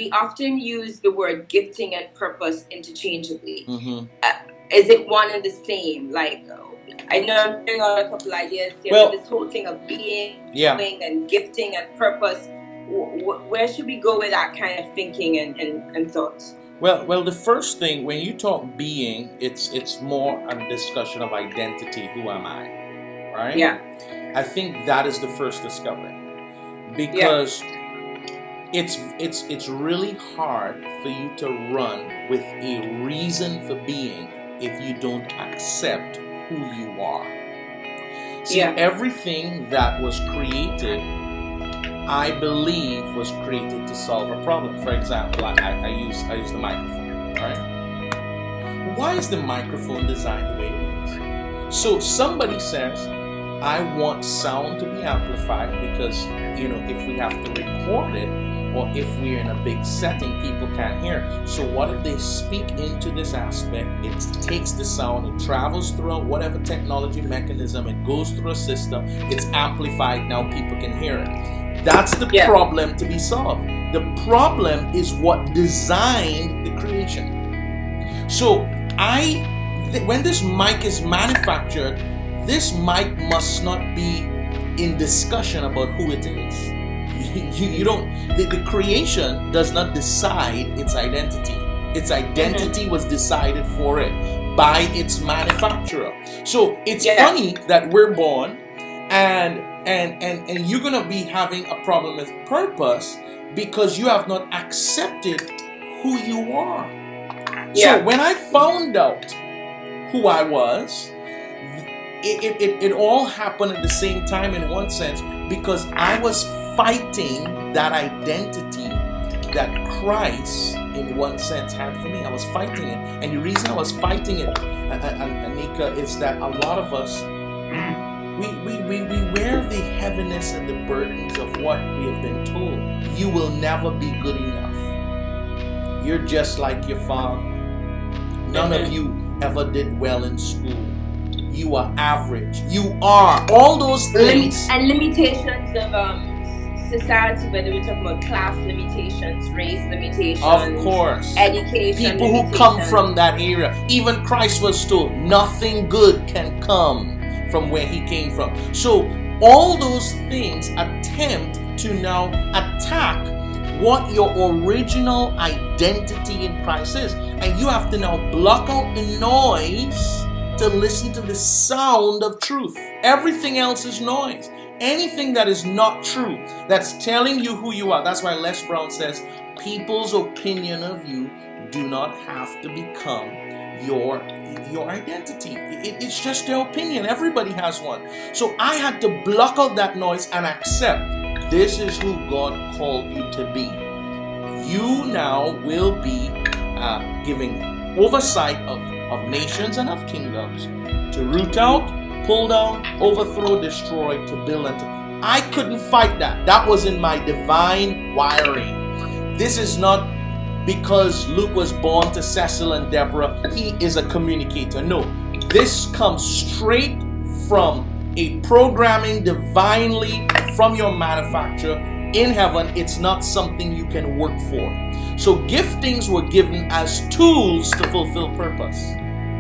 we often use the word gifting and purpose interchangeably. Mm-hmm. Is it one and the same? Like, I know I'm bringing out a couple ideas here, but this whole thing of being, doing, and gifting and purpose, where should we go with that kind of thinking and thoughts? Well, the first thing, when you talk being, it's more a discussion of identity. Who am I? Right? Yeah. I think that is the first discovery. Because it's really hard for you to run with a reason for being if you don't accept who you are. See, everything that was created, I believe, was created to solve a problem. For example, I use the microphone, right? Why is the microphone designed the way it is? So somebody says, I want sound to be amplified because, if we have to record it, or if we're in a big setting, people can't hear. So what if they speak into this aspect? It takes the sound, it travels through whatever technology mechanism, it goes through a system, it's amplified, now people can hear it. That's the problem to be solved. The problem is what designed the creation. So when this mic is manufactured, this mic must not be in discussion about who it is. You don't. The creation does not decide its identity. Its identity was decided for it by its manufacturer. So it's funny that we're born, and you're gonna be having a problem with purpose because you have not accepted who you are. So when I found out who I was, it all happened at the same time in one sense, because I was fighting that identity that Christ in one sense had for me. I was fighting it, and the reason I was fighting it, Anika, is that a lot of us we wear the heaviness and the burdens of what we have been told. You will never be good enough. You're just like your father. None of you ever did well in school. You are average. You are all those things. And limitations of society, whether we're talking about class limitations, race limitations, of course, education, people who come from that area. Even Christ was told nothing good can come from where he came from. So all those things attempt to now attack what your original identity in Christ is, and you have to now block out the noise to listen to the sound of truth. Everything else is noise. Anything that is not true, that's telling you who you are. That's why Les Brown says, people's opinion of you do not have to become your identity. It's just their opinion. Everybody has one. So I had to block out that noise and accept this is who God called you to be. You now will be giving oversight of nations and of kingdoms, to root out, pull down, overthrow, destroy, to build and to... I couldn't fight that. That was in my divine wiring. This is not because Luke was born to Cecil and Deborah. He is a communicator. No, this comes straight from a programming divinely from your manufacturer in heaven. It's not something you can work for. So giftings were given as tools to fulfill purpose.